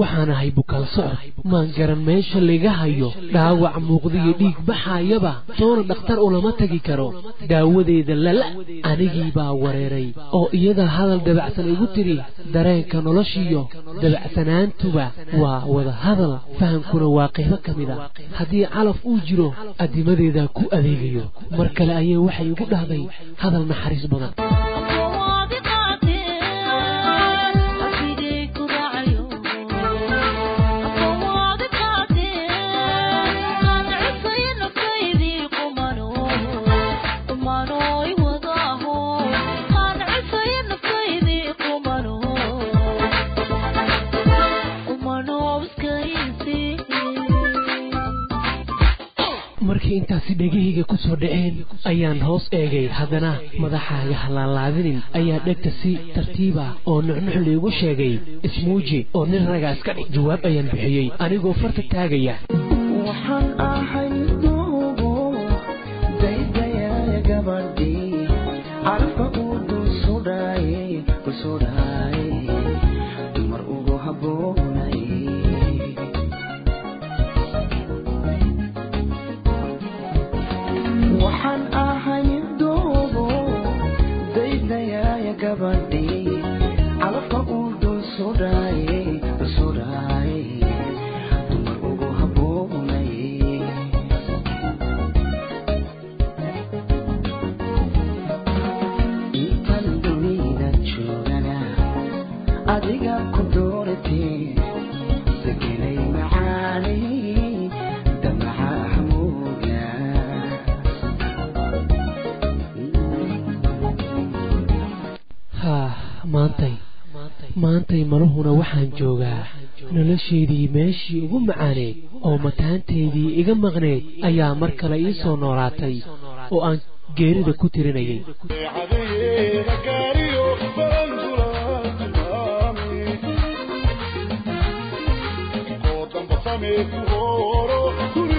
waxaana hay bukaal socod maan garan meesha laga hayo dhaawac muuqdiyo dhiig baxayaba toona dhakhtar ulama tagi karo daawadeeda lala anigii baa wareeray oo iyada hadal dabacsan igu tiri dareenka noloshiyo dabacsanaantuba waa wada hadal fahamkuna waa qayb kamid ah haddii calaf uu jiro adimadeeda ku adeegayo mar kale ayay waxay igu dhahday hadal naxariis badan markii intaasi dhagahayga ku soo dhaceen ayaan hoos eegay haddana madaxaaga halaalaadinin ayaa dhegta si tartiib ah oo nuxnux liigu sheegay ismuuji oo nin raga iska dhig jawaab ayaan bixiyey anigoo farta taagaya waxaan ahay doogo daydaya gabadhii carafka uu dul sudhaay dumar ugu habboonay waxaan ahay doogo daydaya gabadhii carafka uu dul sudhaay dumar ugu habboonay intan dunida joogana adiga ku dooratee sakinay macaani damaca xamuuga maantay maluhuna waxaan joogaa nolosheedii meeshii ugu macaaneed oo mataanteedii iga maqneed ayaa mar kale ii soo noolaatay oo aan geerida ku tirinayay Con